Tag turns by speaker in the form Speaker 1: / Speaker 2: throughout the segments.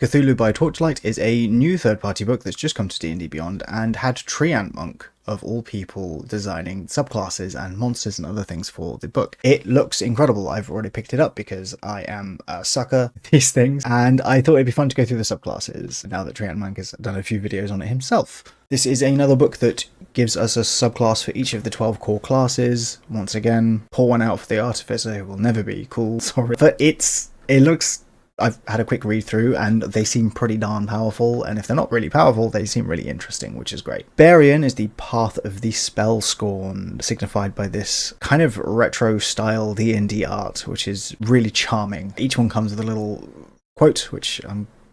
Speaker 1: Cthulhu by Torchlight is a new third-party book that's just come to D&D Beyond and had Treantmonk, of all people, designing subclasses and monsters and other things for the book. It looks incredible. I've already picked it up because I am a sucker for these things, and I thought it'd be fun to go through the subclasses now that Treantmonk has done a few videos on it himself. This is another book that gives us a subclass for each of the 12 core classes. Once again, pour one out for the Artificer, who will never be cool, sorry. But it looks... I've had a quick read through and they seem pretty darn powerful, and if they're not really powerful, they seem really interesting, which is great. Barbarian is the path of the spell scorn, signified by this kind of retro style D&D art, which is really charming. Each one comes with a little quote, which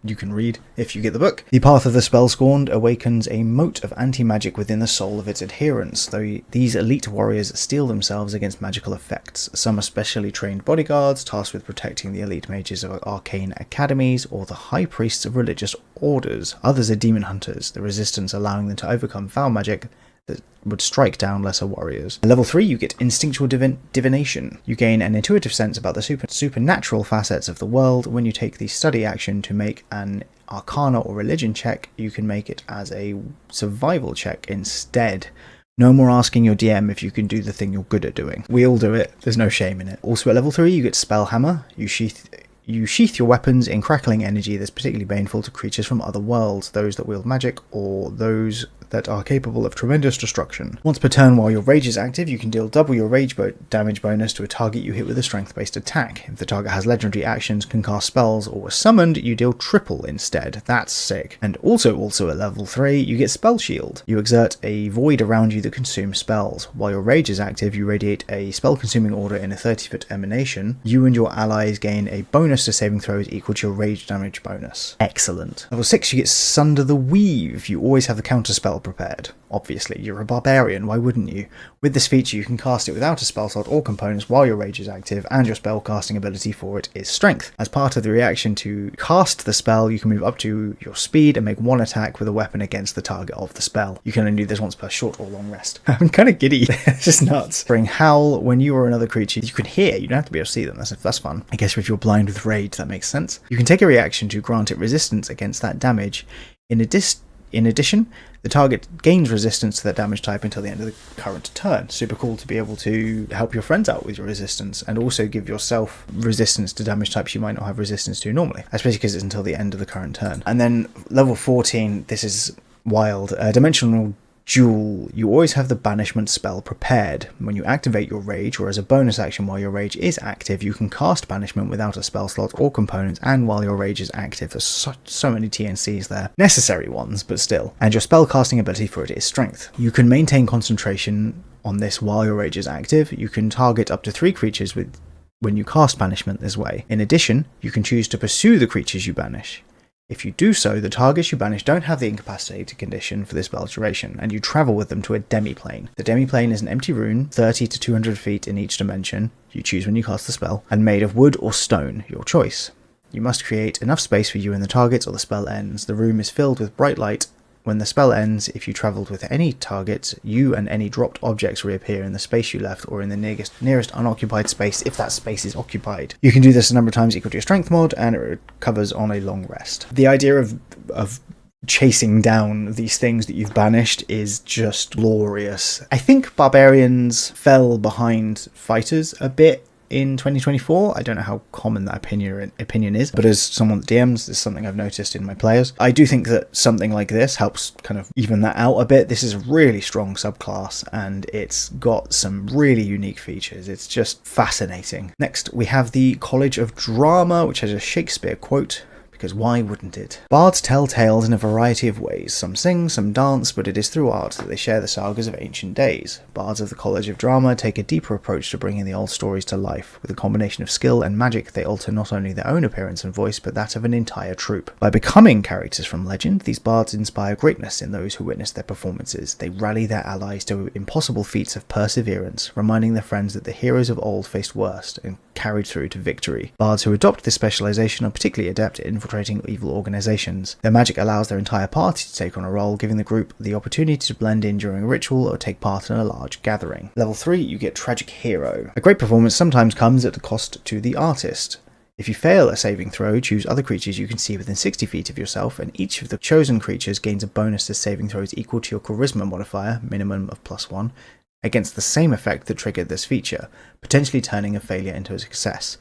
Speaker 1: you can read if you get the book. The path of the spell scorned awakens a moat of anti-magic within the soul of its adherents, though these elite warriors steel themselves against magical effects. Some are specially trained bodyguards, tasked with protecting the elite mages of arcane academies or the high priests of religious orders. Others are demon hunters, the resistance allowing them to overcome foul magic that would strike down lesser warriors. At level 3, you get instinctual divination. You gain an intuitive sense about the supernatural facets of the world. When you take the study action to make an arcana or religion check, you can make it as a survival check instead. No more asking your DM if you can do the thing you're good at doing. We all do it, there's no shame in it. Also at level 3, you get spell hammer. You sheath your weapons in crackling energy that's particularly baneful to creatures from other worlds, those that wield magic, or those that are capable of tremendous destruction. Once per turn while your rage is active, you can deal double your rage damage bonus to a target you hit with a strength-based attack. If the target has legendary actions, can cast spells, or was summoned, you deal triple instead. That's sick. And also at level 3, you get spell shield. You exert a void around you that consumes spells. While your rage is active, you radiate a spell-consuming order in a 30-foot emanation. You and your allies gain a bonus to saving throws equal to your rage damage bonus. Excellent. Level 6, you get Sunder the Weave. You always have the counter spell prepared. Obviously, you're a barbarian, why wouldn't you? With this feature, you can cast it without a spell slot or components while your rage is active, and your spell casting ability for it is strength. As part of the reaction to cast the spell, you can move up to your speed and make one attack with a weapon against the target of the spell. You can only do this once per short or long rest. I'm kind of giddy. It's just nuts. Bring Howl when you or another creature you can hear. You don't have to be able to see them. That's fun. I guess if you're blind with rage, that makes sense. You can take a reaction to grant it resistance against that damage. In addition, the target gains resistance to that damage type until the end of the current turn. Super cool to be able to help your friends out with your resistance and also give yourself resistance to damage types you might not have resistance to normally, especially because it's until the end of the current turn. And then level 14, this is wild. Dimensional Duel, you always have the banishment spell prepared. When you activate your rage, or as a bonus action while your rage is active, you can cast banishment without a spell slot or components, and while your rage is active. There's so many TNCs there. Necessary ones, but still. And your spell casting ability for it is strength. You can maintain concentration on this while your rage is active. You can target up to 3 creatures when you cast banishment this way. In addition, you can choose to pursue the creatures you banish. If you do so, the targets you banish don't have the incapacitated condition for this spell's duration, and you travel with them to a demiplane. The demiplane is an empty rune, 30 to 200 feet in each dimension, you choose when you cast the spell, and made of wood or stone, your choice. You must create enough space for you and the targets or the spell ends. The room is filled with bright light. When the spell ends, if you travelled with any targets, you and any dropped objects reappear in the space you left or in the nearest unoccupied space if that space is occupied. You can do this a number of times equal to your strength mod, and it recovers on a long rest. The idea of chasing down these things that you've banished is just glorious. I think barbarians fell behind fighters a bit in 2024. I don't know how common that opinion is, but as someone that DMs, this is something I've noticed in my players. I do think that something like this helps kind of even that out a bit. This is a really strong subclass, and it's got some really unique features. It's just fascinating. Next, we have the College of Drama, which has a Shakespeare quote, because why wouldn't it? Bards tell tales in a variety of ways. Some sing, some dance, but it is through art that they share the sagas of ancient days. Bards of the College of Drama take a deeper approach to bringing the old stories to life. With a combination of skill and magic, they alter not only their own appearance and voice, but that of an entire troupe. By becoming characters from legend, these bards inspire greatness in those who witness their performances. They rally their allies to impossible feats of perseverance, reminding their friends that the heroes of old faced worst and carried through to victory. Bards who adopt this specialization are particularly adept at infiltrating evil organizations. Their magic allows their entire party to take on a role, giving the group the opportunity to blend in during a ritual or take part in a large gathering. Level 3, you get Tragic Hero. A great performance sometimes comes at a cost to the artist. If you fail a saving throw, choose other creatures you can see within 60 feet of yourself, and each of the chosen creatures gains a bonus to saving throws equal to your charisma modifier, minimum of +1, against the same effect that triggered this feature, potentially turning a failure into a success.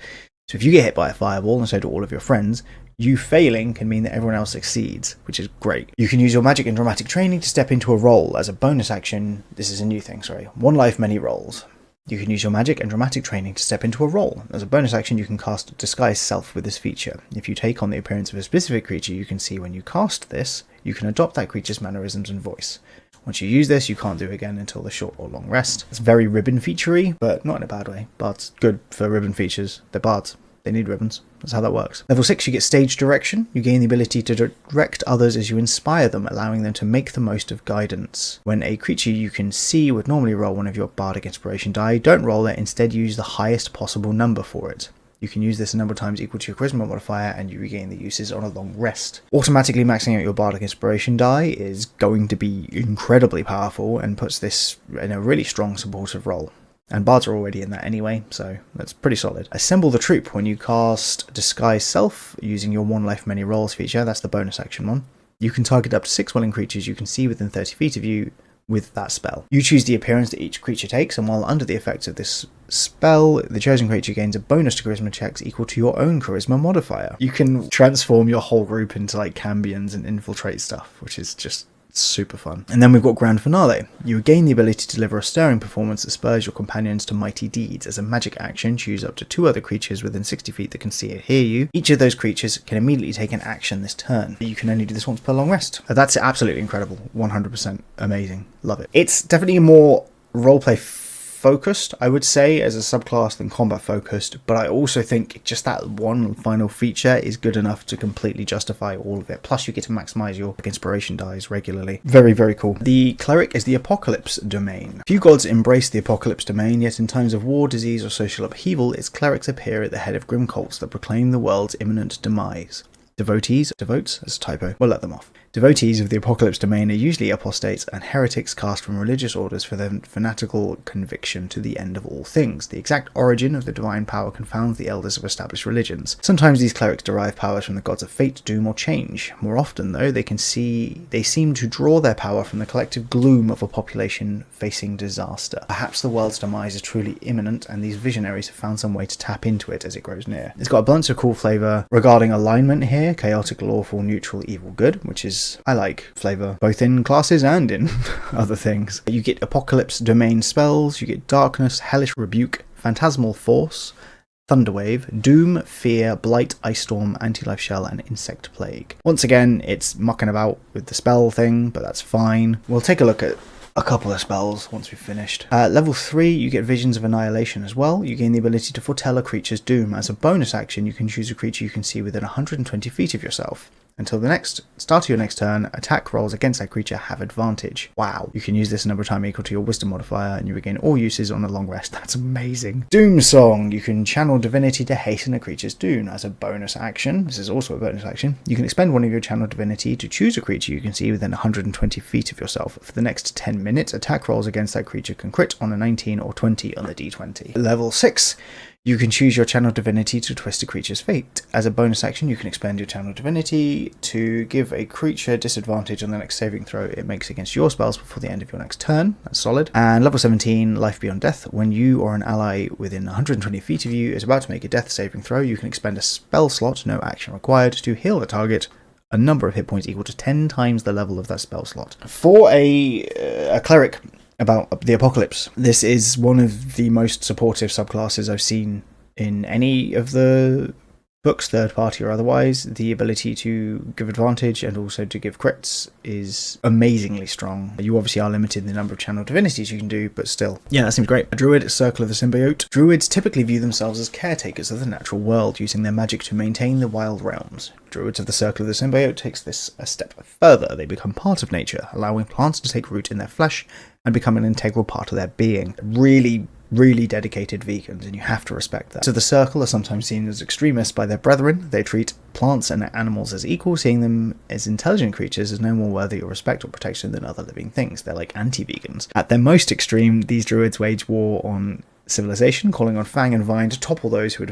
Speaker 1: So if you get hit by a fireball, and so do all of your friends, you failing can mean that everyone else succeeds, which is great. You can use your magic and dramatic training to step into a role. As a bonus action, this is a new thing, sorry. 1 life, many roles. You can use your magic and dramatic training to step into a role. As a bonus action, you can cast Disguise Self with this feature. If you take on the appearance of a specific creature you can see when you cast this, you can adopt that creature's mannerisms and voice. Once you use this, you can't do it again until the short or long rest. It's very ribbon featurey, but not in a bad way. Bards, good for ribbon features. They're bards. They need ribbons. That's how that works. Level 6, you get Stage Direction. You gain the ability to direct others as you inspire them, allowing them to make the most of guidance. When a creature you can see would normally roll one of your bardic inspiration die, don't roll it, instead use the highest possible number for it. You can use this a number of times equal to your charisma modifier, and you regain the uses on a long rest. Automatically maxing out your bardic inspiration die is going to be incredibly powerful and puts this in a really strong supportive role. And bards are already in that anyway, so that's pretty solid. Assemble the Troop. When you cast Disguise Self using your 1 life many rolls feature, that's the bonus action one, you can target up to 6 willing creatures you can see within 30 feet of you with that spell. You choose the appearance that each creature takes, and while under the effects of this spell, the chosen creature gains a bonus to charisma checks equal to your own charisma modifier. You can transform your whole group into like cambions and infiltrate stuff, which is just super fun. And then we've got Grand Finale. You gain the ability to deliver a stirring performance that spurs your companions to mighty deeds. As a magic action, choose up to 2 other creatures within 60 feet that can see and hear you. Each of those creatures can immediately take an action this turn. You can only do this once per long rest. That's absolutely incredible. 100% amazing. Love it. It's definitely more roleplay focused, I would say, as a subclass than combat focused, but I also think just that one final feature is good enough to completely justify all of it. Plus you get to maximize your inspiration dies regularly. Very, very cool. The Cleric is the Apocalypse domain. Few gods embrace the Apocalypse domain, yet in times of war, disease, or social upheaval, its clerics appear at the head of grim cults that proclaim the world's imminent demise. Devotees, devotes, as a typo, we'll let them off. Devotees of the Apocalypse domain are usually apostates and heretics cast from religious orders for their fanatical conviction to the end of all things. The exact origin of the divine power confounds the elders of established religions. Sometimes these clerics derive powers from the gods of fate, doom, or change. More often, though, they seem to draw their power from the collective gloom of a population facing disaster. Perhaps the world's demise is truly imminent, and these visionaries have found some way to tap into it as it grows near. It's got a bunch of cool flavour regarding alignment here: chaotic, lawful, neutral, evil, good, which is, I like flavour both in classes and in other things. You get Apocalypse domain spells, you get Darkness, Hellish Rebuke, Phantasmal Force, Thunderwave, Doom, Fear, Blight, Ice Storm, Anti-Life Shell, and Insect Plague. Once again, it's mucking about with the spell thing, but that's fine. We'll take a look at a couple of spells once we've finished. Level 3, you get Visions of Annihilation as well. You gain the ability to foretell a creature's doom. As a bonus action, you can choose a creature you can see within 120 feet of yourself. Until the start of your next turn, attack rolls against that creature have advantage. Wow. You can use this a number of times equal to your wisdom modifier, and you regain all uses on a long rest. That's amazing. Doom Song. You can channel divinity to hasten a creature's doom. As a bonus action, this is also a bonus action, you can expend one of your channel divinity to choose a creature you can see within 120 feet of yourself. For the next 10 minutes, attack rolls against that creature can crit on a 19 or 20 on the d20. Level 6. You can choose your channel divinity to twist a creature's fate. As a bonus action, you can expend your channel divinity to give a creature disadvantage on the next saving throw it makes against your spells before the end of your next turn. That's solid. And level 17, Life Beyond Death. When you or an ally within 120 feet of you is about to make a death saving throw, you can expend a spell slot, no action required, to heal the target a number of hit points equal to 10 times the level of that spell slot. For a cleric about the Apocalypse, this is one of the most supportive subclasses I've seen in any of the books, third party or otherwise. The ability to give advantage and also to give crits is amazingly strong. You obviously are limited in the number of channel divinities you can do, but still. Yeah, that seems great. A Druid, Circle of the Symbiote. Druids typically view themselves as caretakers of the natural world, using their magic to maintain the wild realms. Druids of the Circle of the Symbiote takes this a step further. They become part of nature, allowing plants to take root in their flesh and become an integral part of their being. Really dedicated vegans, and you have to respect that. So the Circle are sometimes seen as extremists by their brethren. They treat plants and animals as equal, seeing them as intelligent creatures as no more worthy of respect or protection than other living things. They're like anti-vegans. At their most extreme, these druids wage war on civilization, calling on Fang and Vine to topple those who would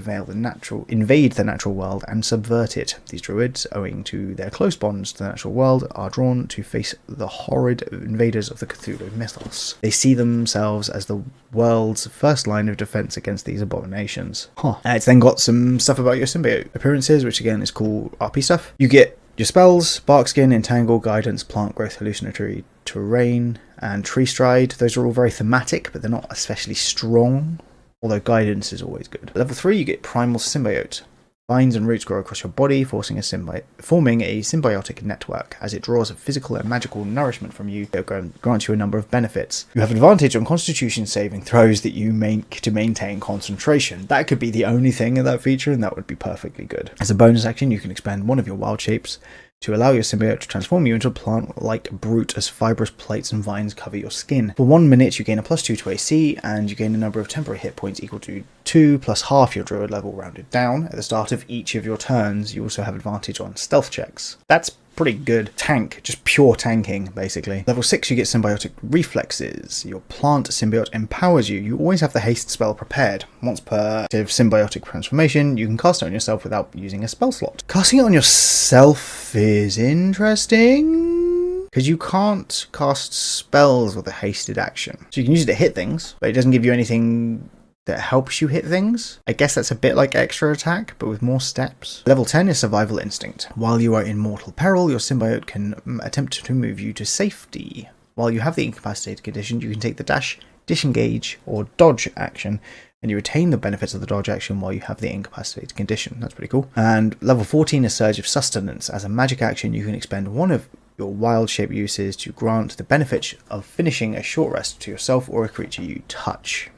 Speaker 1: invade the natural world and subvert it. These druids, owing to their close bonds to the natural world, are drawn to face the horrid invaders of the Cthulhu mythos. They see themselves as the world's first line of defense against these abominations. It's then got some stuff about your symbiote appearances, which again is cool RP stuff. You get your spells: Barkskin, Entangle, Guidance, Plant Growth, Hallucinatory Terrain, and Tree Stride. Those are all very thematic, but they're not especially strong, although Guidance is always good. Level 3, you get Primal Symbiote. Vines and roots grow across your body, forming a symbiotic network. As it draws physical and magical nourishment from you, it grants you a number of benefits. You have advantage on Constitution saving throws that you make to maintain concentration. That could be the only thing in that feature, and that would be perfectly good. As a bonus action, you can expend one of your wild shapes to allow your symbiote to transform you into a plant-like brute as fibrous plates and vines cover your skin. For 1 minute, you gain a +2 to AC, and you gain a number of temporary hit points equal to 2 plus half your druid level rounded down. At the start of each of your turns, you also have advantage on stealth checks. That's pretty good. Tank, just pure tanking, basically. Level 6, you get Symbiotic Reflexes. Your plant symbiote empowers you. You always have the haste spell prepared. Once per active symbiotic transformation, you can cast it on yourself without using a spell slot. Casting it on yourself is interesting, because you can't cast spells with a hasted action. So you can use it to hit things, but it doesn't give you anything that helps you hit things. I guess that's a bit like extra attack, but with more steps. Level 10 is Survival Instinct. While you are in mortal peril, your symbiote can attempt to move you to safety. While you have the incapacitated condition, you can take the dash, disengage, or dodge action, and you retain the benefits of the dodge action while you have the incapacitated condition. That's pretty cool. And level 14 is Surge of Sustenance. As a magic action, you can expend one of your wild shape uses to grant the benefit of finishing a short rest to yourself or a creature you touch.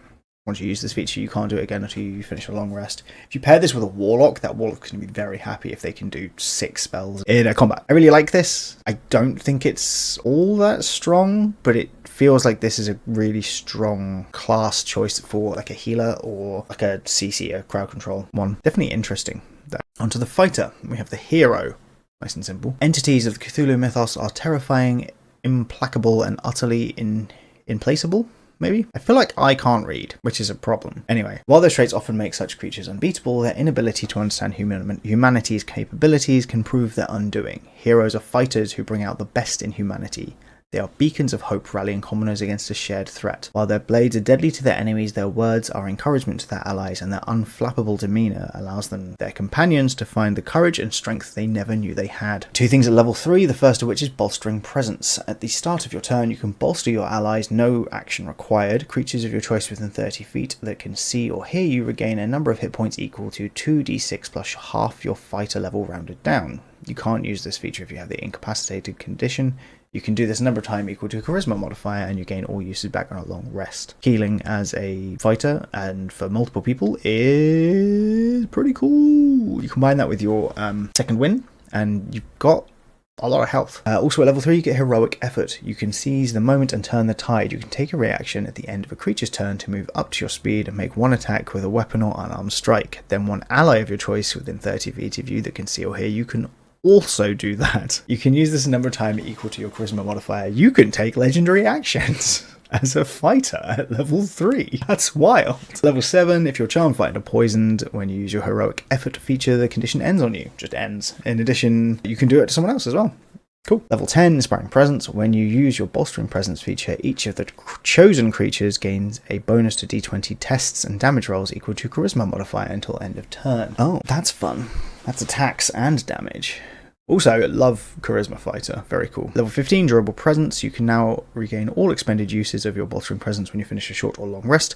Speaker 1: Once you use this feature, you can't do it again until you finish a long rest. If you pair this with a Warlock, that Warlock can be very happy if they can do 6 spells in a combat. I really like this. I don't think it's all that strong, but it feels like this is a really strong class choice for like a healer or like a CC, a crowd control one. Definitely interesting. Onto the fighter. We have the hero. Nice and simple. Entities of the Cthulhu mythos are terrifying, implacable, and utterly implaceable. Maybe? I feel like I can't read, which is a problem. Anyway, while those traits often make such creatures unbeatable, their inability to understand humanity's capabilities can prove their undoing. Heroes are fighters who bring out the best in humanity. They are beacons of hope rallying commoners against a shared threat. While their blades are deadly to their enemies, their words are encouragement to their allies, and their unflappable demeanour allows their companions to find the courage and strength they never knew they had. 2 things at level 3, the first of which is Bolstering Presence. At the start of your turn, you can bolster your allies, no action required. Creatures of your choice within 30 feet that can see or hear you regain a number of hit points equal to 2d6 plus half your fighter level rounded down. You can't use this feature if you have the incapacitated condition. You can do this a number of times equal to a charisma modifier, and you gain all uses back on a long rest. Healing as a fighter and for multiple people is pretty cool. You combine that with your second win, and you've got a lot of health. Also at level 3, you get Heroic Effort. You can seize the moment and turn the tide. You can take a reaction at the end of a creature's turn to move up to your speed and make one attack with a weapon or unarmed strike. Then one ally of your choice within 30 feet of you that can see or hear you can also do that. You can use this a number of times equal to your charisma modifier. You can take legendary actions as a fighter at level 3. That's wild. Level 7, if you're charmed, frightened, or poisoned, when you use your heroic effort feature, the condition ends on you. Just ends. In addition, you can do it to someone else as well. Cool. Level 10, Inspiring Presence. When you use your Bolstering Presence feature, each of the chosen creatures gains a bonus to d20 tests and damage rolls equal to charisma modifier until end of turn. Oh, that's fun. That's attacks and damage. Also, love Charisma Fighter. Very cool. Level 15, Durable Presence. You can now regain all expended uses of your Bolstering Presence when you finish a short or long rest.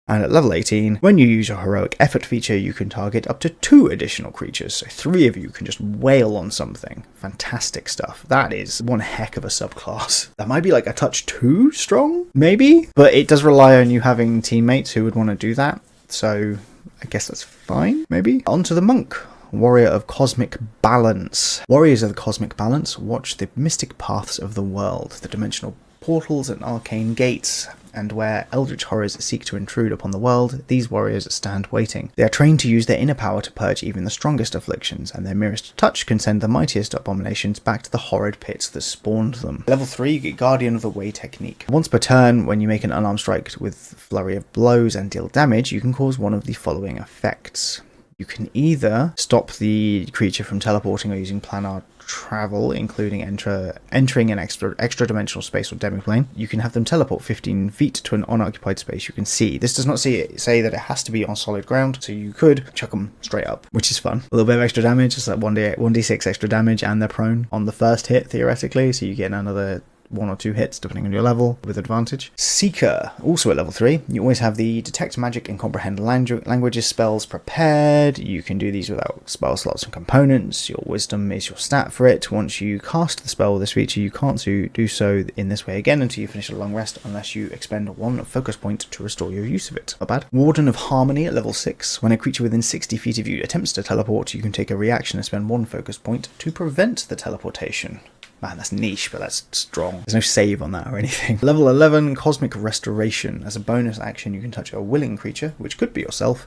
Speaker 1: And at level 18, when you use your Heroic Effort feature, you can target up to 2 additional creatures. So 3 of you can just wail on something. Fantastic stuff. That is one heck of a subclass. That might be like a touch too strong, maybe? But it does rely on you having teammates who would want to do that. So I guess that's fine, maybe? On to the Monk. Warrior of Cosmic Balance. Warriors of the Cosmic Balance watch the mystic paths of the world. The dimensional portals and arcane gates, and where eldritch horrors seek to intrude upon the world, these warriors stand waiting. They are trained to use their inner power to purge even the strongest afflictions, and their merest touch can send the mightiest abominations back to the horrid pits that spawned them. Level 3, you get Guardian of the Way technique. Once per turn, when you make an unarmed strike with flurry of blows and deal damage, you can cause one of the following effects. You can either stop the creature from teleporting or using planar travel, including entering an extra dimensional space or demiplane. You can have them teleport 15 feet to an unoccupied space you can see. This does not say that it has to be on solid ground, so you could chuck them straight up, which is fun. A little bit of extra damage, it's like 1d6 extra damage, and they're prone on the first hit, theoretically, so you get another 1 or 2 hits depending on your level with advantage. Seeker, also at level 3, you always have the detect magic and comprehend languages spells prepared. You can do these without spell slots and components. Your wisdom is your stat for it. Once you cast the spell with this feature, you can't do so in this way again until you finish a long rest, unless you expend 1 focus point to restore your use of it. Not bad. Warden of Harmony at level 6, when a creature within 60 feet of you attempts to teleport, you can take a reaction and spend 1 focus point to prevent the teleportation. Man, that's niche, but that's strong. There's no save on that or anything. Level 11, Cosmic Restoration. As a bonus action, you can touch a willing creature, which could be yourself,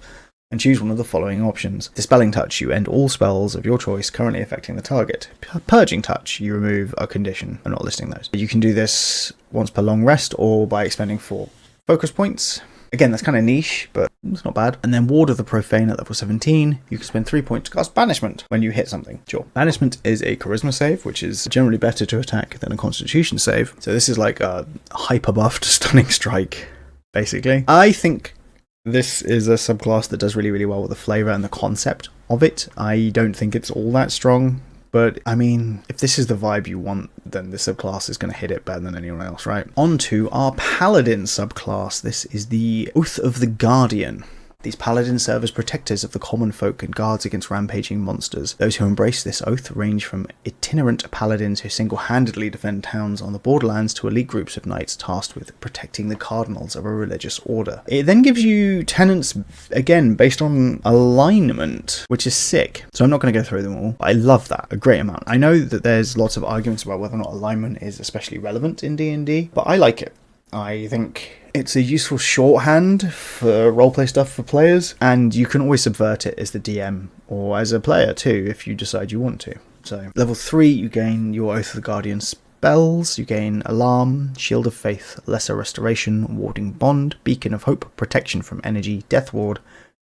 Speaker 1: and choose one of the following options. Dispelling Touch, you end all spells of your choice currently affecting the target. Purging Touch, you remove a condition. I'm not listing those. You can do this once per long rest or by expending 4 focus points. Again, that's kind of niche, but it's not bad. And then Ward of the Profane at level 17, you can spend 3 points to cast Banishment when you hit something. Sure. Banishment is a charisma save, which is generally better to attack than a constitution save. So this is like a hyper buffed stunning strike, basically. I think this is a subclass that does really, really well with the flavor and the concept of it. I don't think it's all that strong. But, I mean, if this is the vibe you want, then the subclass is going to hit it better than anyone else, right? On to our Paladin subclass. This is the Oath of the Guardian. These paladins serve as protectors of the common folk and guards against rampaging monsters. Those who embrace this oath range from itinerant paladins who single-handedly defend towns on the borderlands to elite groups of knights tasked with protecting the cardinals of a religious order. It then gives you tenants, again, based on alignment, which is sick. So I'm not going to go through them all. I love that a great amount. I know that there's lots of arguments about whether or not alignment is especially relevant in D&D, but I like it. I think it's a useful shorthand for roleplay stuff for players, and you can always subvert it as the DM or as a player too if you decide you want to. So level 3, you gain your Oath of the Guardian spells. You gain Alarm, Shield of Faith, Lesser Restoration, Warding Bond, Beacon of Hope, Protection from Energy, Death Ward,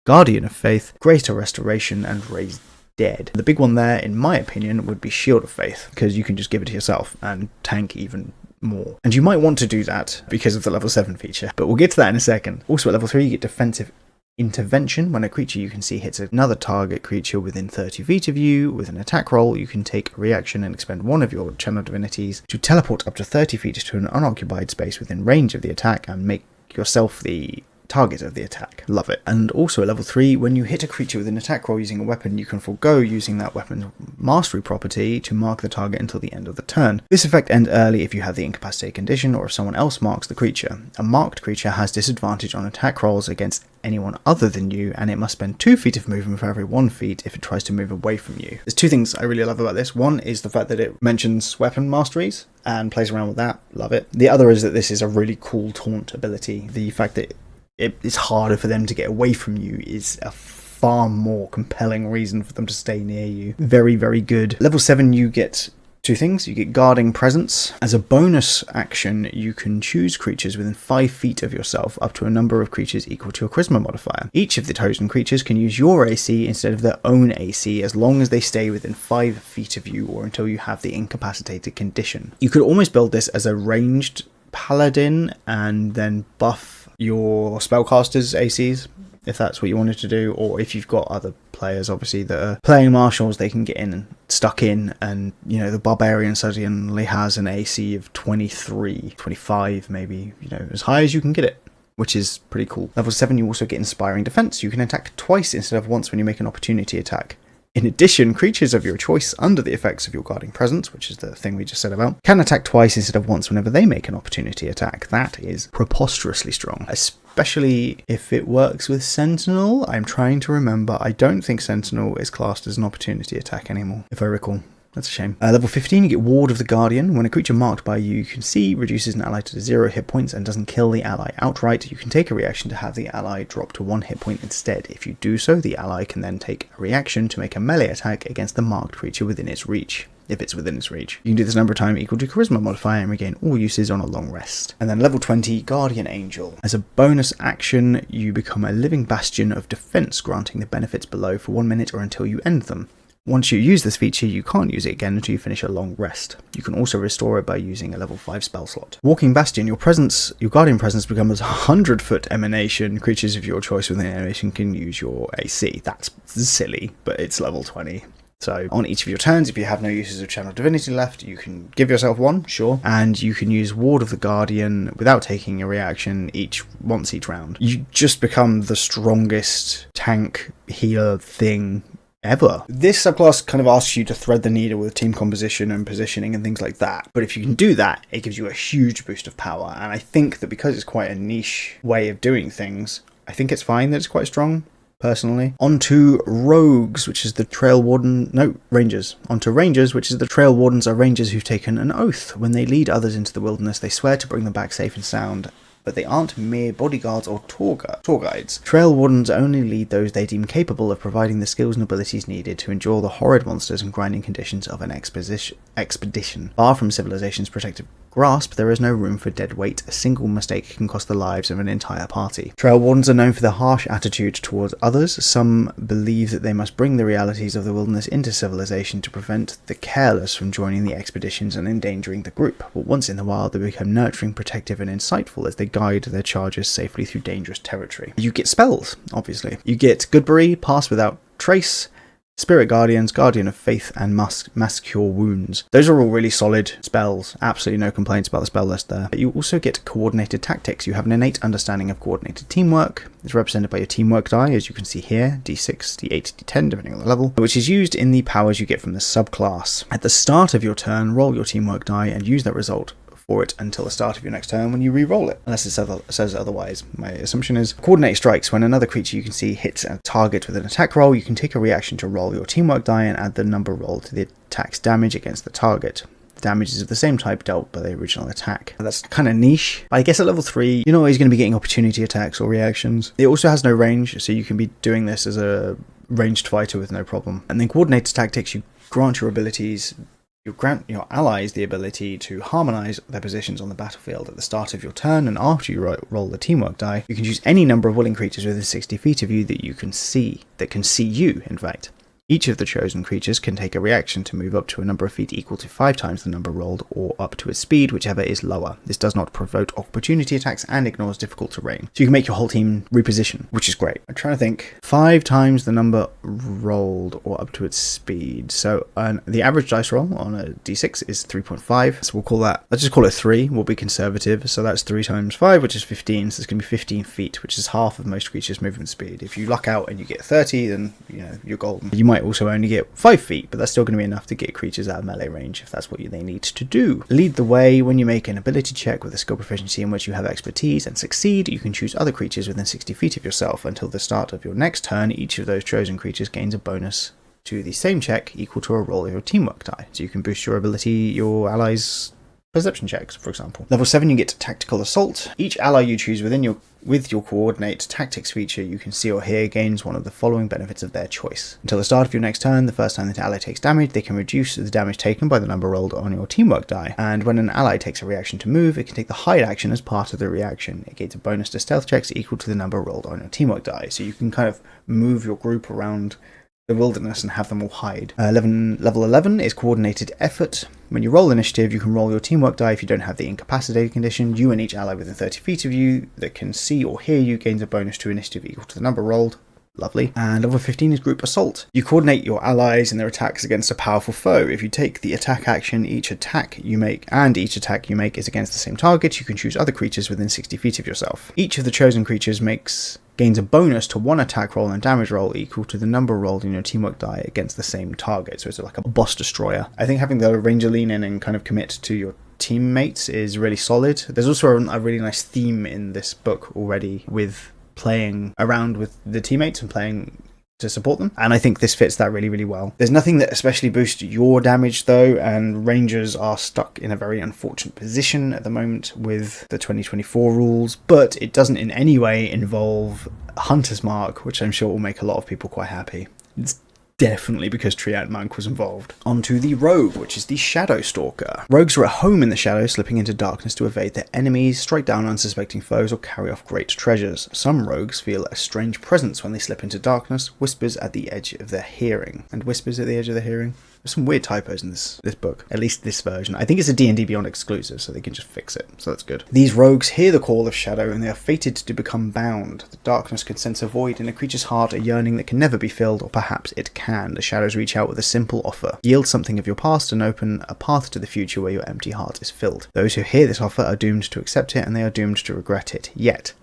Speaker 1: Guardian of Faith, Greater Restoration, and Raise Dead. The big one there, in my opinion, would be Shield of Faith, because you can just give it to yourself and tank even more. And you might want to do that because of the level 7 feature, but we'll get to that in a second. Also at level 3, you get Defensive Intervention. When a creature you can see hits another target creature within 30 feet of you with an attack roll, you can take a reaction and expend 1 of your channel divinities to teleport up to 30 feet to an unoccupied space within range of the attack and make yourself the target of the attack. Love it. And also at level 3, when you hit a creature with an attack roll using a weapon, you can forego using that weapon's mastery property to mark the target until the end of the turn. This effect ends early if you have the incapacitate condition or if someone else marks the creature. A marked creature has disadvantage on attack rolls against anyone other than you, and it must spend 2 feet of movement for every 1 feet if it tries to move away from you. There's 2 things I really love about this. One is the fact that it mentions weapon masteries and plays around with that. Love it. The other is that this is a really cool taunt ability. The fact that it's harder for them to get away from you is a far more compelling reason for them to stay near you. Very, very good. Level 7, you get 2 things. You get Guarding Presence. As a bonus action, you can choose creatures within 5 feet of yourself up to a number of creatures equal to your charisma modifier. Each of the chosen creatures can use your AC instead of their own AC as long as they stay within 5 feet of you or until you have the incapacitated condition. You could almost build this as a ranged paladin and then buff your spellcasters' ACs if that's what you wanted to do, or if you've got other players obviously that are playing marshals, they can get in and stuck in, and you know the Barbarian suddenly has an AC of 23, 25 maybe, you know, as high as you can get it, which is pretty cool. Level 7, you also get Inspiring Defense. You can attack twice instead of once when you make an opportunity attack. In addition, creatures of your choice under the effects of your Guarding Presence, which is the thing we just said about, can attack twice instead of once whenever they make an opportunity attack. That is preposterously strong, especially if it works with Sentinel. I'm trying to remember. I don't think Sentinel is classed as an opportunity attack anymore, if I recall. That's a shame. Level 15, you get Ward of the Guardian. When a creature marked by you can see reduces an ally to 0 hit points and doesn't kill the ally outright, you can take a reaction to have the ally drop to 1 hit point instead. If you do so, the ally can then take a reaction to make a melee attack against the marked creature within its reach. If it's within its reach. You can do this number of times equal to Charisma modifier and regain all uses on a long rest. And then level 20, Guardian Angel. As a bonus action, you become a living bastion of defense, granting the benefits below for 1 minute or until you end them. Once you use this feature, you can't use it again until you finish a long rest. You can also restore it by using a level 5 spell slot. Walking Bastion, your Guardian presence becomes a 100-foot emanation. Creatures of your choice within animation can use your AC. That's silly, but it's level 20. So on each of your turns, if you have no uses of Channel Divinity left, you can give yourself one, sure, and you can use Ward of the Guardian without taking a reaction once each round. You just become the strongest tank healer thing ever. This subclass kind of asks you to thread the needle with team composition and positioning and things like that, but if you can do that, it gives you a huge boost of power, and I think that because it's quite a niche way of doing things, I think it's fine that it's quite strong. Personally. Onto Rogues, which is the Trail Warden... No, Rangers. Onto Rangers, which is the Trail Wardens are rangers who've taken an oath. When they lead others into the wilderness, they swear to bring them back safe and sound, but they aren't mere bodyguards or tour guides. Trail Wardens only lead those they deem capable of providing the skills and abilities needed to endure the horrid monsters and grinding conditions of an expedition. Far from civilization's protective grasp, there is no room for dead weight. A single mistake can cost the lives of an entire party. Trail Wardens are known for their harsh attitude towards others. Some believe that they must bring the realities of the wilderness into civilization to prevent the careless from joining the expeditions and endangering the group. But once in the wild, they become nurturing, protective, and insightful as they guide their charges safely through dangerous territory. You get spells, obviously. You get Goodberry, Pass Without Trace, Spirit Guardians, Guardian of Faith, and Mass Cure Wounds. Those are all really solid spells. Absolutely no complaints about the spell list there. But you also get Coordinated Tactics. You have an innate understanding of coordinated teamwork. It's represented by your teamwork die, as you can see here, d6, d8, d10, depending on the level, which is used in the powers you get from the subclass. At the start of your turn, roll your teamwork die and use that result for it until the start of your next turn when you re-roll it, unless it says otherwise. My assumption is Coordinate Strikes. When another creature you can see hits a target with an attack roll, you can take a reaction to roll your teamwork die and add the number rolled to the attack's damage against the target. The damage is of the same type dealt by the original attack. That's kind of niche. I guess at level 3, you're not always going to be getting opportunity attacks or reactions. It also has no range, so you can be doing this as a ranged fighter with no problem. And then Coordinated Tactics, you grant your abilities... You grant your allies the ability to harmonise their positions on the battlefield at the start of your turn, and after you roll the teamwork die, you can choose any number of willing creatures within 60 feet of you that can see you, in fact. Each of the chosen creatures can take a reaction to move up to a number of feet equal to 5 times the number rolled, or up to its speed, whichever is lower. This does not provoke opportunity attacks and ignores difficult terrain. So you can make your whole team reposition, which is great. I'm trying to think. 5 times the number rolled, or up to its speed. So the average dice roll on a d6 is 3.5. So let's just call it 3. We'll be conservative. So that's 3 times 5, which is 15. So it's going to be 15 feet, which is half of most creatures' movement speed. If you luck out and you get 30, then you're golden. You might also only get 5 feet, but that's still going to be enough to get creatures out of melee range if that's what they need to do. Lead the way. When you make an ability check with a skill proficiency in which you have expertise and succeed, you can choose other creatures within 60 feet of yourself. Until the start of your next turn, each of those chosen creatures gains a bonus to the same check equal to a roll of your teamwork die. So you can boost your allies' perception checks, for example. Level 7, you get Tactical Assault. Each ally you choose with your Coordinate Tactics feature you can see or hear gains one of the following benefits of their choice. Until the start of your next turn, the first time that ally takes damage, they can reduce the damage taken by the number rolled on your teamwork die. And when an ally takes a reaction to move, it can take the hide action as part of the reaction. It gains a bonus to stealth checks equal to the number rolled on your teamwork die. So you can kind of move your group around the wilderness and have them all hide. Level 11 is Coordinated Effort. When you roll initiative, you can roll your teamwork die if you don't have the incapacitated condition. You and each ally within 30 feet of you that can see or hear you gains a bonus to initiative equal to the number rolled. Lovely. And level 15 is Group Assault. You coordinate your allies and their attacks against a powerful foe. If you take the attack action, each attack you make is against the same target, you can choose other creatures within 60 feet of yourself. Each of the chosen creatures gains a bonus to 1 attack roll and damage roll equal to the number rolled in your teamwork die against the same target. So it's like a boss destroyer. I think having the ranger lean in and kind of commit to your teammates is really solid. There's also a really nice theme in this book already with playing around with the teammates and playing to support them, and I think this fits that really, really well. There's nothing that especially boosts your damage though, and rangers are stuck in a very unfortunate position at the moment with the 2024 rules, but it doesn't in any way involve Hunter's Mark, which I'm sure will make a lot of people quite happy. It's definitely because Treantmonk was involved. Onto the Rogue, which is the Shadow Stalker. Rogues are at home in the shadows, slipping into darkness to evade their enemies, strike down unsuspecting foes, or carry off great treasures. Some rogues feel a strange presence when they slip into darkness, whispers at the edge of their hearing. And whispers at the edge of their hearing? There's some weird typos in this book, at least this version. I think it's a D&D Beyond exclusive, so they can just fix it, so that's good. These rogues hear the call of shadow, and they are fated to become bound. The darkness can sense a void in a creature's heart, a yearning that can never be filled, or perhaps it can. The shadows reach out with a simple offer. Yield something of your past and open a path to the future where your empty heart is filled. Those who hear this offer are doomed to accept it, and they are doomed to regret it. Yet,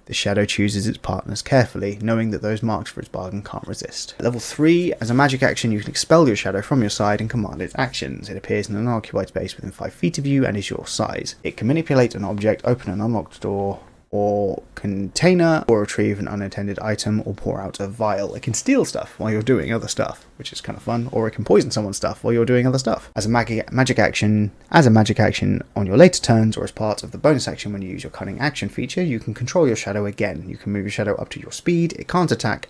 Speaker 1: the shadow chooses its partners carefully, knowing that those marked for its bargain can't resist. Level 3, as a magic action, you can expel your shadow from your side and command its actions. It appears in an unoccupied space within 5 feet of you and is your size. It can manipulate an object, open an unlocked door or container, or retrieve an unattended item, or pour out a vial. It can steal stuff while you're doing other stuff, which is kind of fun, or it can poison someone's stuff while you're doing other stuff. As a magic action on your later turns, or as part of the bonus action when you use your cunning action feature, you can control your shadow again. You can move your shadow up to your speed. It can't attack,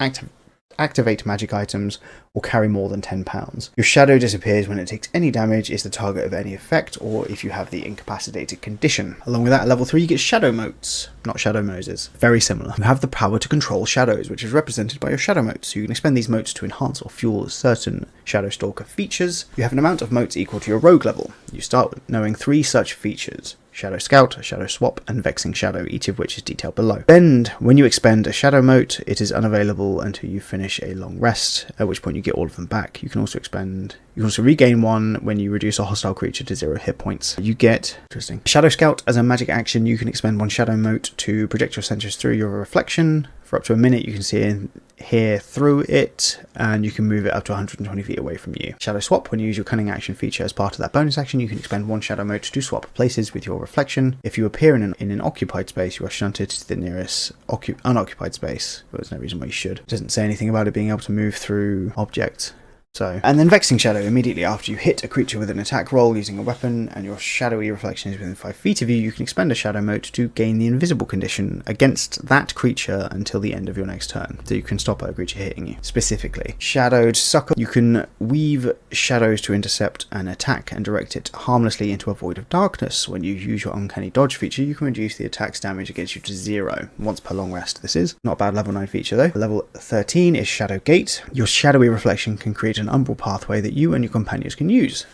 Speaker 1: activate magic items, or carry more than 10 pounds. Your shadow disappears when it takes any damage, is the target of any effect, or if you have the incapacitated condition. Along with that, at level 3 you get shadow motes, not shadow noses. Very similar. You have the power to control shadows, which is represented by your shadow motes. So you can expend these motes to enhance or fuel certain Shadow Stalker features. You have an amount of motes equal to your rogue level. You start with knowing 3 such features: Shadow Scout, Shadow Swap, and Vexing Shadow, each of which is detailed below. Then, when you expend a Shadow Mote, it is unavailable until you finish a long rest, at which point you get all of them back. You can also regain one when you reduce a hostile creature to 0 hit points. You get, interesting, Shadow Scout. As a magic action, you can expend one Shadow Mote to project your sensors through your reflection. For up to a minute, you can see and hear through it, and you can move it up to 120 feet away from you. Shadow Swap. When you use your cunning action feature as part of that bonus action, you can expend one Shadow Mote to swap places with your reflection. If you appear in an occupied space, you are shunted to the nearest unoccupied space. But there's no reason why you should. It doesn't say anything about it being able to move through objects. And then Vexing Shadow. Immediately after you hit a creature with an attack roll using a weapon and your shadowy reflection is within 5 feet of you, you can expend a Shadow Mote to gain the invisible condition against that creature until the end of your next turn. So you can stop a creature hitting you. Specifically, Shadowed Sucker. You can weave shadows to intercept an attack and direct it harmlessly into a void of darkness. When you use your Uncanny Dodge feature, you can reduce the attack's damage against you to 0, once per long rest. This is not a bad level 9 feature though. Level 13 is Shadow Gate. Your shadowy reflection can create an umbral pathway that you and your companions can use.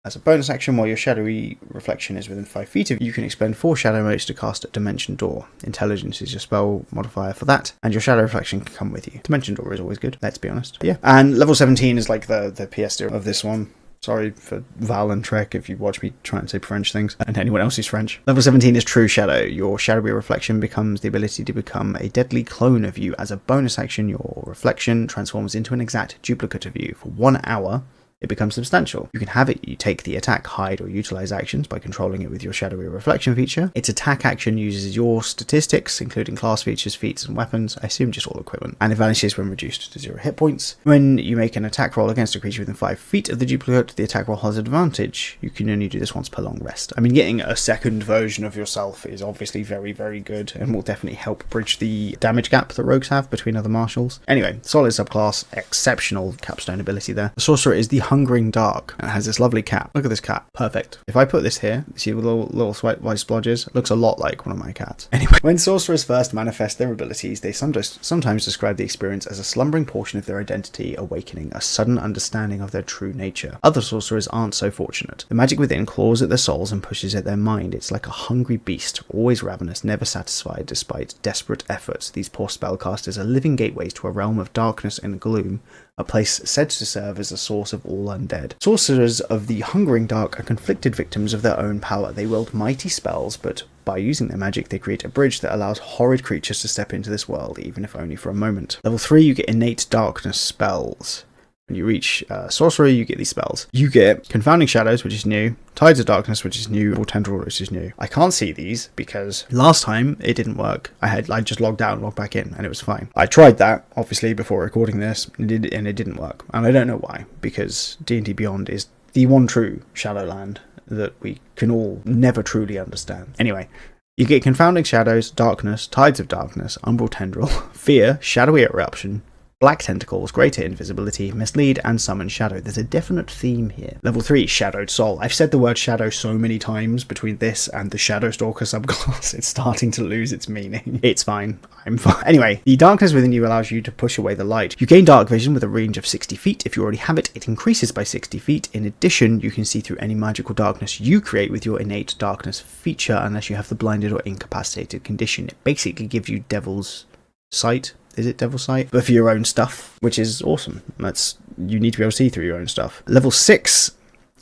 Speaker 1: As a bonus action, while your shadowy reflection is within 5 feet of you, you can expend 4 shadow motes to cast a Dimension Door. Intelligence is your spell modifier for that, and your shadow reflection can come with you. Dimension Door is always good, let's be honest. But yeah, and level 17 is like the pièce of this one. Sorry for Val and Trek if you watch me try and say French things, and anyone else who's French. Level 17 is True Shadow. Your shadowy reflection becomes the ability to become a deadly clone of you. As a bonus action, your reflection transforms into an exact duplicate of you. For 1 hour, it becomes substantial. You can have it, you take the attack, hide, or utilize actions by controlling it with your shadowy reflection feature. Its attack action uses your statistics, including class features, feats, and weapons, I assume just all equipment, and it vanishes when reduced to 0 hit points. When you make an attack roll against a creature within 5 feet of the duplicate, the attack roll has advantage. You can only do this once per long rest. I mean, getting a second version of yourself is obviously very, very good, and will definitely help bridge the damage gap that rogues have between other martials. Anyway, solid subclass, exceptional capstone ability there. The Sorcerer is the Hungering Dark, and it has this lovely cap. Look at this cap. Perfect. If I put this here, see the little white splodges? It looks a lot like one of my cats. Anyway, when sorcerers first manifest their abilities, they sometimes describe the experience as a slumbering portion of their identity awakening, a sudden understanding of their true nature. Other sorcerers aren't so fortunate. The magic within claws at their souls and pushes at their mind. It's like a hungry beast, always ravenous, never satisfied despite desperate efforts. These poor spellcasters are living gateways to a realm of darkness and gloom, a place said to serve as a source of all undead. Sorcerers of the Hungering Dark are conflicted victims of their own power. They wield mighty spells, but by using their magic, they create a bridge that allows horrid creatures to step into this world, even if only for a moment. Level 3, you get Innate Darkness spells, When you reach Sorcerer, you get these spells. You get Confounding Shadows, which is new, Tides of Darkness, which is new, or Tendril, which is new. I can't see these because last time it didn't work. I just logged out and logged back in and it was fine. I tried that, obviously, before recording this, and it didn't work. And I don't know why, because D&D Beyond is the one true Shadowland that we can all never truly understand. Anyway, you get Confounding Shadows, Darkness, Tides of Darkness, Umbral Tendril, Fear, Shadowy Eruption, Black Tentacles, Greater Invisibility, Mislead, and Summon Shadow. There's a definite theme here. Level 3, Shadowed Soul. I've said the word shadow so many times between this and the Shadow Stalker subclass, it's starting to lose its meaning. It's fine. I'm fine. Anyway, the darkness within you allows you to push away the light. You gain dark vision with a range of 60 feet. If you already have it, it increases by 60 feet. In addition, you can see through any magical darkness you create with your innate darkness feature, unless you have the blinded or incapacitated condition. It basically gives you Devil's Sight. Is it Devil's Sight? But for your own stuff, which is awesome. You need to be able to see through your own stuff. Level 6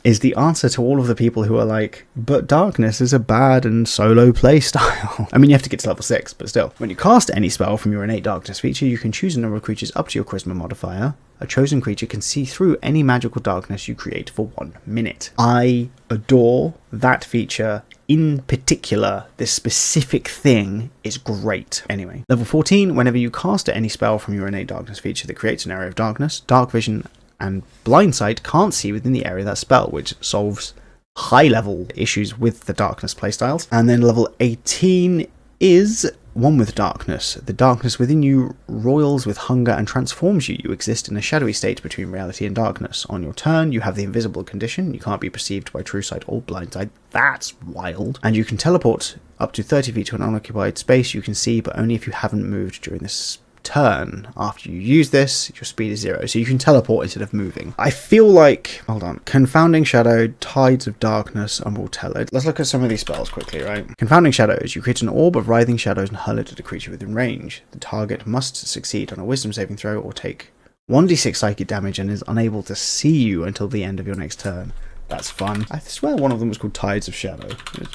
Speaker 1: is the answer to all of the people who are like, but darkness is a bad and solo play style. I mean, you have to get to level 6, but still. When you cast any spell from your innate darkness feature, you can choose a number of creatures up to your charisma modifier. A chosen creature can see through any magical darkness you create for 1 minute. I adore that feature. In particular, this specific thing is great. Anyway, level 14, whenever you cast any spell from your innate darkness feature that creates an area of darkness, dark vision and blind sight can't see within the area of that spell, which solves high level issues with the darkness playstyles. And then level 18 is One with Darkness. The darkness within you roils with hunger and transforms you. You exist in a shadowy state between reality and darkness. On your turn, you have the invisible condition. You can't be perceived by true sight or blind sight. That's wild. And you can teleport up to 30 feet to an unoccupied space you can see, but only if you haven't moved during this turn. After you use this, your speed is 0, so you can teleport instead of moving. I feel like, hold on, Confounding Shadow, Tides of Darkness, and we'll tell it. Let's look at some of these spells quickly, right? Confounding Shadows, you create an orb of writhing shadows and hurl it at a creature within range. The target must succeed on a wisdom saving throw or take 1d6 psychic damage and is unable to see you until the end of your next turn. That's fun. I swear one of them was called Tides of Shadow.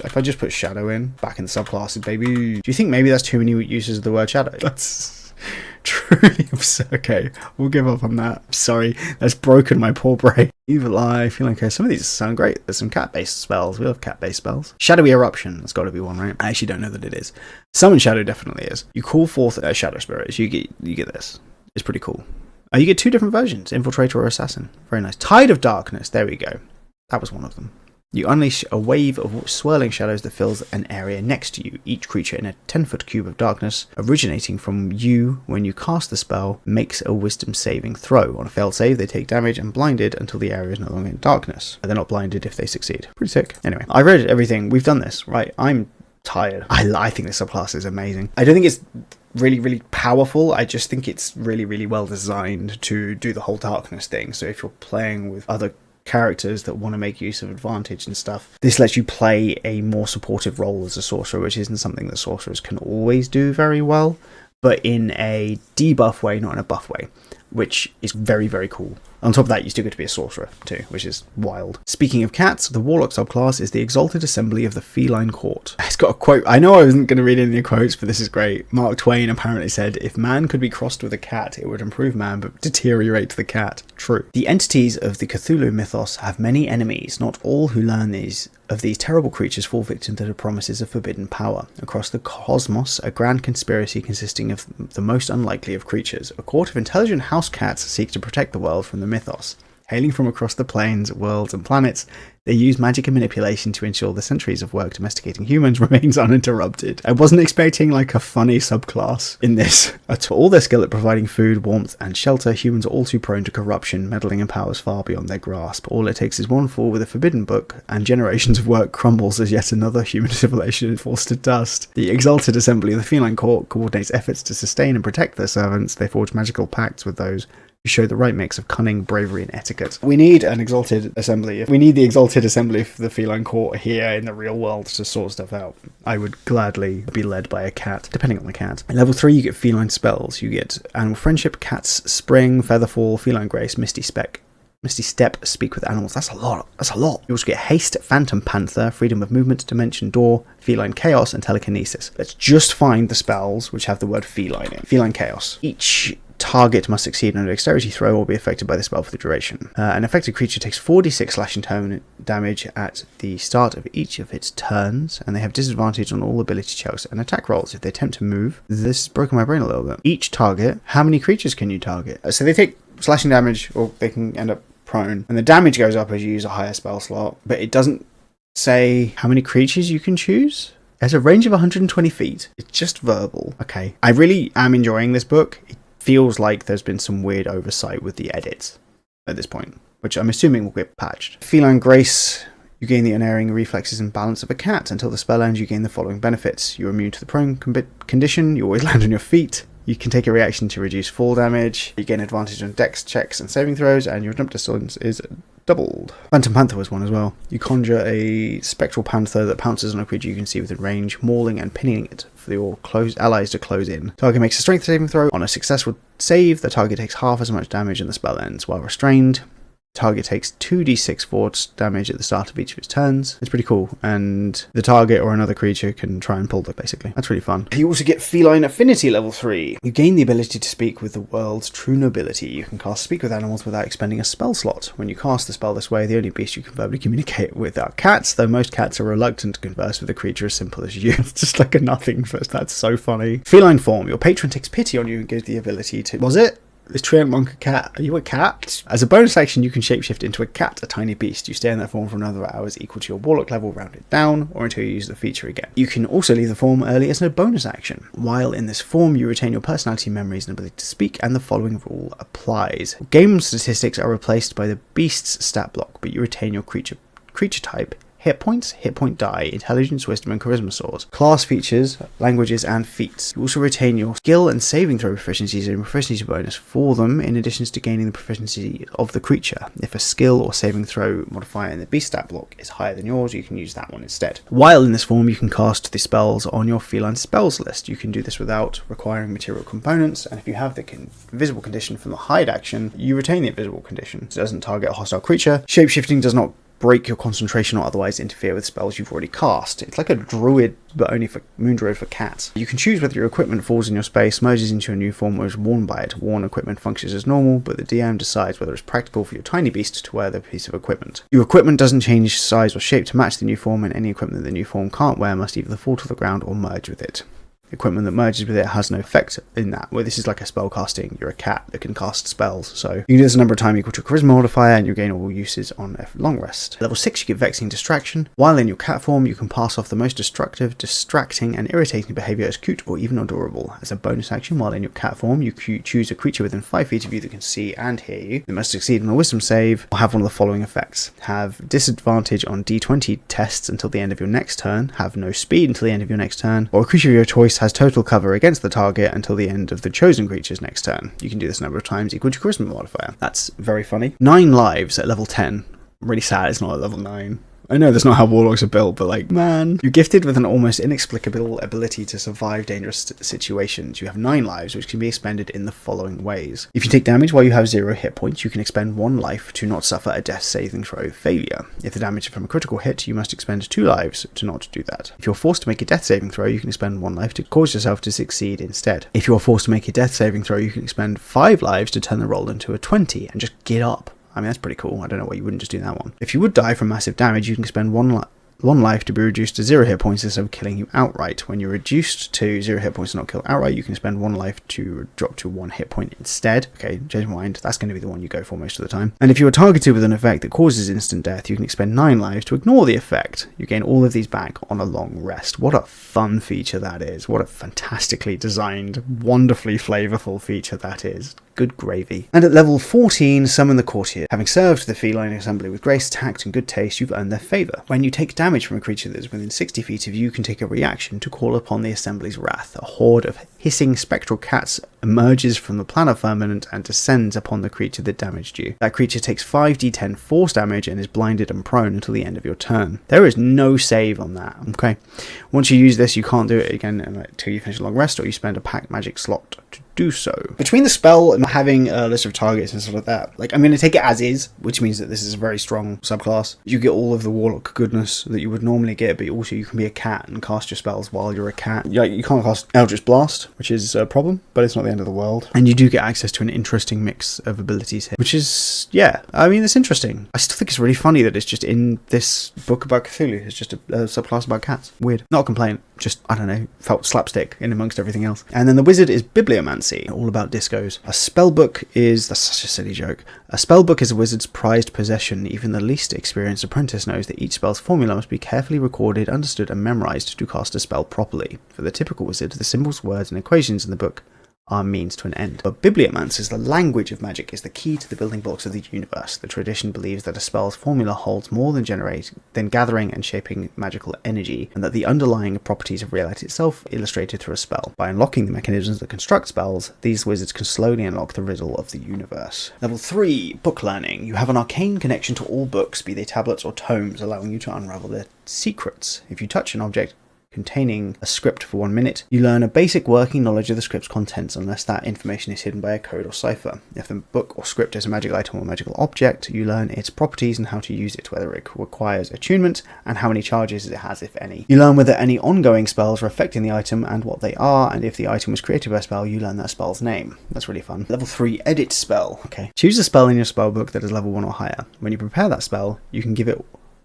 Speaker 1: If I just put Shadow in, back in the subclasses, baby. Do you think maybe that's too many uses of the word Shadow? That's truly absurd. Okay, we'll give up on that. Sorry, that's broken my poor brain. Evil Eye, feeling okay. Some of these sound great. There's some cat-based spells. We love cat-based spells. Shadowy Eruption, that's got to be one, right? I actually don't know that it is. Summon Shadow definitely is. You call forth shadow spirits. You get this. It's pretty cool. You get 2 different versions, Infiltrator or Assassin. Very nice. Tide of Darkness. There we go. That was one of them. You unleash a wave of swirling shadows that fills an area next to you. Each creature in a 10-foot cube of darkness originating from you when you cast the spell makes a wisdom saving throw. On a failed save, they take damage and blinded until the area is no longer in darkness. They're not blinded if they succeed. Pretty sick. Anyway, I read everything. We've done this, right? I'm tired. I think this subclass is amazing. I don't think it's really, really powerful. I just think it's really, really well designed to do the whole darkness thing. So if you're playing with other characters that want to make use of advantage and stuff, this lets you play a more supportive role as a sorcerer, which isn't something that sorcerers can always do very well, but in a debuff way, not in a buff way, which is very, very cool. On top of that, you still get to be a sorcerer too, which is wild. Speaking of cats, the Warlock subclass is the Exalted Assembly of the Feline Court. It's got a quote. I know I wasn't going to read any of the quotes, but this is great. Mark Twain apparently said, "If man could be crossed with a cat, it would improve man, but deteriorate the cat." True. The entities of the Cthulhu mythos have many enemies. Not all who learn these terrible creatures fall victim to the promises of forbidden power. Across the cosmos, a grand conspiracy consisting of the most unlikely of creatures. A court of intelligent house cats seek to protect the world from the mythos. Hailing from across the planes, worlds, and planets, they use magic and manipulation to ensure the centuries of work domesticating humans remains uninterrupted. I wasn't expecting like a funny subclass in this at all. Their skill at providing food, warmth, and shelter, humans are all too prone to corruption, meddling in powers far beyond their grasp. All it takes is one fall with a forbidden book, and generations of work crumbles as yet another human civilization is forced to dust. The Exalted Assembly of the Feline Court coordinates efforts to sustain and protect their servants. They forge magical pacts with those who show the right mix of cunning, bravery, and etiquette. We need an Exalted Assembly. We need the Exalted Assembly for the Feline Court here in the real world to sort stuff out. I would gladly be led by a cat, depending on the cat. At level 3, you get feline spells. You get Animal Friendship, Cat's Spring, Featherfall, Feline Grace, Misty Step, Speak with Animals. That's a lot. You also get Haste, Phantom Panther, Freedom of Movement, Dimension Door, Feline Chaos, and Telekinesis. Let's just find the spells which have the word feline in. Feline Chaos. Each target must succeed on a dexterity throw or be affected by the spell for the duration. An affected creature takes 4d6 slashing damage at the start of each of its turns, and they have disadvantage on all ability checks and attack rolls if they attempt to move. This has broken my brain a little bit. Each target, how many creatures can you target? So they take slashing damage, or they can end up prone, and the damage goes up as you use a higher spell slot, but it doesn't say how many creatures you can choose. It has a range of 120 feet. It's just verbal. Okay. I really am enjoying this book. It feels like there's been some weird oversight with the edits at this point, which I'm assuming will get patched. Feline Grace. You gain the unerring reflexes and balance of a cat. Until the spell ends, you gain the following benefits. You're immune to the prone condition. You always land on your feet. You can take a reaction to reduce fall damage. You gain advantage on dex checks and saving throws, and your jump distance is doubled. Phantom Panther was one as well. You conjure a spectral panther that pounces on a creature you can see within range, mauling and pinning it for your allies to close in. Target makes a strength saving throw. On a successful save, the target takes half as much damage and the spell ends. While restrained, target takes 2d6 force damage at the start of each of its turns. It's pretty cool, and the target or another creature can try and pull them, basically. That's really fun. You also get Feline Affinity level 3. You gain the ability to speak with the world's true nobility. You can cast Speak with Animals without expending a spell slot. When you cast the spell this way, the only beast you can verbally communicate with are cats, though most cats are reluctant to converse with a creature as simple as you. It's just like a nothing first. That's so funny. Feline form. Your patron takes pity on you and gives the ability to... Was it? Is Treantmonk a cat? Are you a cat? As a bonus action, you can shapeshift into a cat, a tiny beast. You stay in that form for another hours equal to your Warlock level, rounded down, or until you use the feature again. You can also leave the form early as a bonus action. While in this form, you retain your personality, memories, and ability to speak, and the following rule applies. Game statistics are replaced by the beast's stat block, but you retain your creature type, hit points, hit point die, intelligence, wisdom, and charisma scores. Class features, languages, and feats. You also retain your skill and saving throw proficiencies and proficiency bonus for them, in addition to gaining the proficiency of the creature. If a skill or saving throw modifier in the beast stat block is higher than yours, you can use that one instead. While in this form, you can cast the spells on your feline spells list. You can do this without requiring material components, and if you have the invisible condition from the hide action, you retain the invisible condition. It doesn't target a hostile creature. Shapeshifting does not break your concentration or otherwise interfere with spells you've already cast. It's like a druid, but only for moon druid for cats. You can choose whether your equipment falls in your space, merges into a new form, or is worn by it. Worn equipment functions as normal, but the DM decides whether it's practical for your tiny beast to wear the piece of equipment. Your equipment doesn't change size or shape to match the new form, and any equipment that the new form can't wear must either fall to the ground or merge with it. Equipment that merges with it has no effect in that. Well, this is like a spell casting. You're a cat that can cast spells, so you can do this a number of times equal to a charisma modifier, and you gain all uses on a long rest. Level 6, you get Vexing Distraction. While in your cat form, you can pass off the most destructive, distracting, and irritating behavior as cute or even adorable. As a bonus action, while in your cat form, you choose a creature within 5 feet of you that can see and hear you. They must succeed on a wisdom save or have one of the following effects. Have disadvantage on d20 tests until the end of your next turn, have no speed until the end of your next turn, or a creature of your choice has total cover against the target until the end of the chosen creature's next turn. You can do this a number of times equal to charisma modifier. That's very funny. 9 lives at level 10. I'm really sad it's not at level 9. I know that's not how warlocks are built, but like, man. You're gifted with an almost inexplicable ability to survive dangerous situations. You have 9 lives, which can be expended in the following ways. If you take damage while you have 0 hit points, you can expend 1 life to not suffer a death saving throw failure. If the damage is from a critical hit, you must expend 2 lives to not do that. If you're forced to make a death saving throw, you can expend 1 life to cause yourself to succeed instead. If you're forced to make a death saving throw, you can expend 5 lives to turn the roll into a 20 and just get up. I mean, that's pretty cool. I don't know why you wouldn't just do that one. If you would die from massive damage, you can spend 1 life to be reduced to 0 hit points instead of killing you outright. When you're reduced to 0 hit points and not killed outright, you can spend 1 life to drop to 1 hit point instead. Okay, change my mind. That's going to be the one you go for most of the time. And if you are targeted with an effect that causes instant death, you can expend 9 lives to ignore the effect. You gain all of these back on a long rest. What a fun feature that is. What a fantastically designed, wonderfully flavorful feature that is. Good gravy. And at level 14, summon the courtier. Having served the feline assembly with grace, tact, and good taste, you've earned their favour. When you take damage from a creature that is within 60 feet of you, you can take a reaction to call upon the assembly's wrath. A horde of hissing spectral cats emerges from the planar firmament and descends upon the creature that damaged you. That creature takes 5d10 force damage and is blinded and prone until the end of your turn. There is no save on that, okay? Once you use this, you can't do it again until you finish a long rest, or you spend a packed magic slot to do so. Between the spell and having a list of targets and stuff like that, like, I'm going to take it as is, which means that this is a very strong subclass. You get all of the Warlock goodness that you would normally get, but also you can be a cat and cast your spells while you're a cat. You can't cast Eldritch Blast, which is a problem, but it's not the end of the world. And you do get access to an interesting mix of abilities here, which is, yeah, I mean, it's interesting. I still think it's really funny that it's just in this book about Cthulhu. It's just a subclass about cats. Weird. Not a complaint. Just, I don't know, felt slapstick in amongst everything else. And then the wizard is Bibliomancy, all about discos. A spellbook is, that's such a silly joke. A spellbook is a wizard's prized possession. Even the least experienced apprentice knows that each spell's formula must be carefully recorded, understood, and memorized to cast a spell properly. For the typical wizard, the symbols, words, and equations in the book are means to an end. But Bibliomancy is the language of magic, is the key to the building blocks of the universe. The tradition believes that a spell's formula holds more than gathering and shaping magical energy, and that the underlying properties of reality itself are illustrated through a spell. By unlocking the mechanisms that construct spells, these wizards can slowly unlock the riddle of the universe. Level 3, Book Learning. You have an arcane connection to all books, be they tablets or tomes, allowing you to unravel their secrets. If you touch an object containing a script for 1 minute, you learn a basic working knowledge of the script's contents unless that information is hidden by a code or cipher. If the book or script is a magic item or magical object, you learn its properties and how to use it, whether it requires attunement, and how many charges it has, if any. You learn whether any ongoing spells are affecting the item and what they are, and if the item was created by a spell, you learn that spell's name. That's really fun. Level 3, Edit Spell. Okay. Choose a spell in your spellbook that is level 1 or higher. When you prepare that spell, you can give it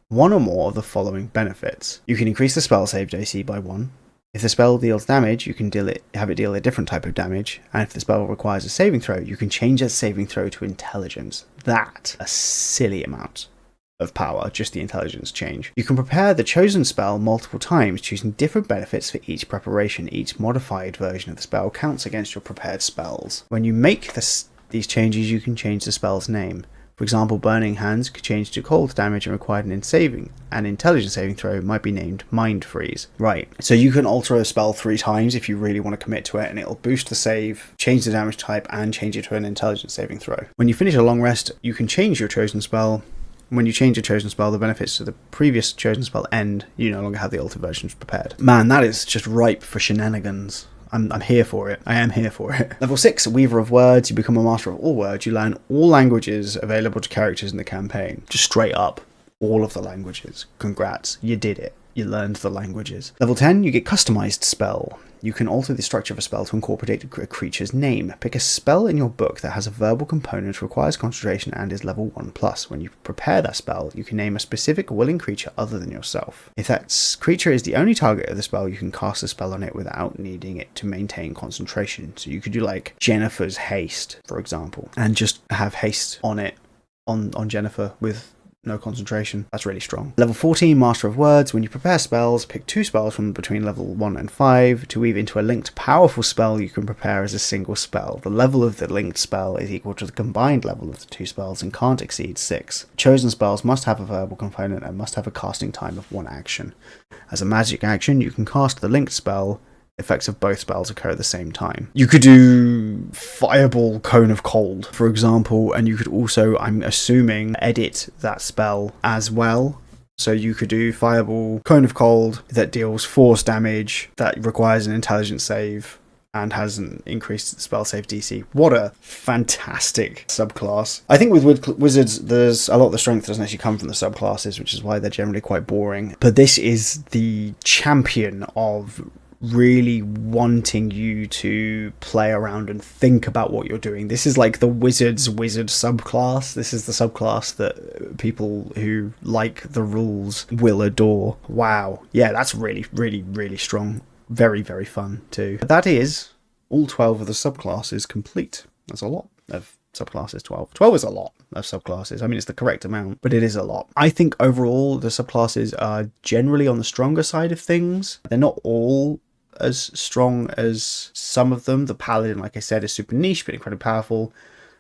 Speaker 1: one or more of the following benefits. You can increase the spell save AC by 1. If the spell deals damage, you can have it deal a different type of damage. And if the spell requires a saving throw, you can change that saving throw to intelligence. That's a silly amount of power, just the intelligence change. You can prepare the chosen spell multiple times, choosing different benefits for each preparation. Each modified version of the spell counts against your prepared spells. When you make these changes, you can change the spell's name. For example, Burning Hands could change to cold damage and required an intelligence saving throw might be named Mind Freeze. Right, so you can alter a spell 3 times if you really want to commit to it, and it'll boost the save, change the damage type, and change it to an intelligence saving throw. When you finish a long rest, you can change your chosen spell. When you change your chosen spell, the benefits to the previous chosen spell end. You no longer have the altered versions prepared. Man, that is just ripe for shenanigans. I'm here for it. I am here for it. Level 6, Weaver of Words. You become a master of all words. You learn all languages available to characters in the campaign. Just straight up, all of the languages. Congrats, you did it. You learned the languages. Level 10, you get Customized Spell. You can alter the structure of a spell to incorporate a creature's name. Pick a spell in your book that has a verbal component, requires concentration, and is level 1+. When you prepare that spell, you can name a specific willing creature other than yourself. If that creature is the only target of the spell, you can cast a spell on it without needing it to maintain concentration. So you could do like Jennifer's Haste, for example, and just have haste on it, on Jennifer with no concentration. That's really strong. Level 14, Master of Words. When you prepare spells, pick 2 spells from between level 1 and 5 to weave into a linked powerful spell you can prepare as a single spell. The level of the linked spell is equal to the combined level of the 2 spells and can't exceed 6. Chosen spells must have a verbal component and must have a casting time of 1 action. As a magic action, you can cast the linked spell. Effects of both spells occur at the same time. You could do Fireball, Cone of Cold, for example, and you could also, I'm assuming, edit that spell as well. So you could do Fireball, Cone of Cold that deals force damage, that requires an intelligence save, and has an increased spell save DC. What a fantastic subclass. I think with wizards, there's a lot of the strength doesn't actually come from the subclasses, which is why they're generally quite boring. But this is the champion of really wanting you to play around and think about what you're doing. This is like the wizard subclass. This is the subclass that people who like the rules will adore. Wow. Yeah, that's really, really, really strong. Very, very fun too. That is all 12 of the subclasses complete. That's a lot of subclasses. 12 is a lot of subclasses. I mean, it's the correct amount, but it is a lot. I think overall the subclasses are generally on the stronger side of things. They're not all as strong as some of them. The Paladin, like I said, is super niche but incredibly powerful.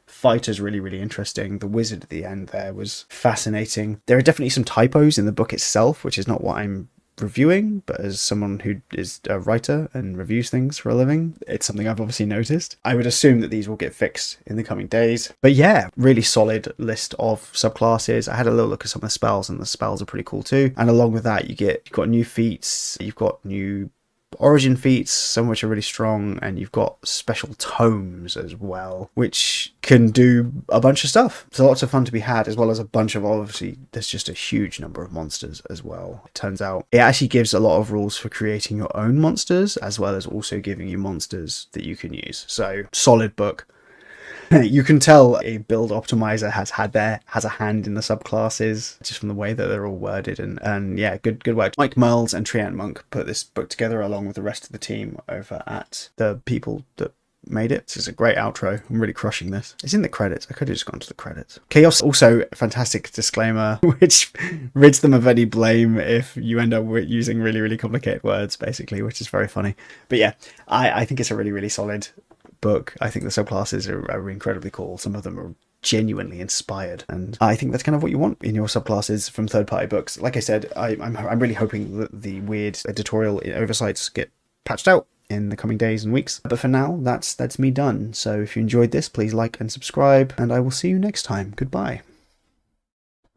Speaker 1: Fighter's really, really interesting. The wizard at the end there was fascinating. There are definitely some typos in the book itself, which is not what I'm reviewing, but as someone who is a writer and reviews things for a living, it's something I've obviously noticed. I would assume that these will get fixed in the coming days. But yeah, really solid list of subclasses. I had a little look at some of the spells, and the spells are pretty cool too. And along with that, you've got new feats, you've got new origin feats, some of which are really strong, and you've got special tomes as well, which can do a bunch of stuff. So lots of fun to be had, as well as a bunch of, obviously, there's just a huge number of monsters as well. It turns out it actually gives a lot of rules for creating your own monsters, as well as also giving you monsters that you can use. So solid book. You can tell a build optimizer has a hand in the subclasses, just from the way that they're all worded, and yeah, good work. Mike Merles and Treantmonk put this book together along with the rest of the team over at the people that made it. This is a great outro. I'm really crushing this. It's in the credits. I could have just gone to the credits. Chaos, also a fantastic disclaimer, which rids them of any blame if you end up using really, really complicated words, basically, which is very funny. But yeah, I think it's a really, really solid book. I think the subclasses are incredibly cool. Some of them are genuinely inspired, and I think that's kind of what you want in your subclasses from third-party books. Like I said, I'm really hoping that the weird editorial oversights get patched out in the coming days and weeks. But for now, that's me done. So if you enjoyed this, please like and subscribe, and I will see you next time. Goodbye.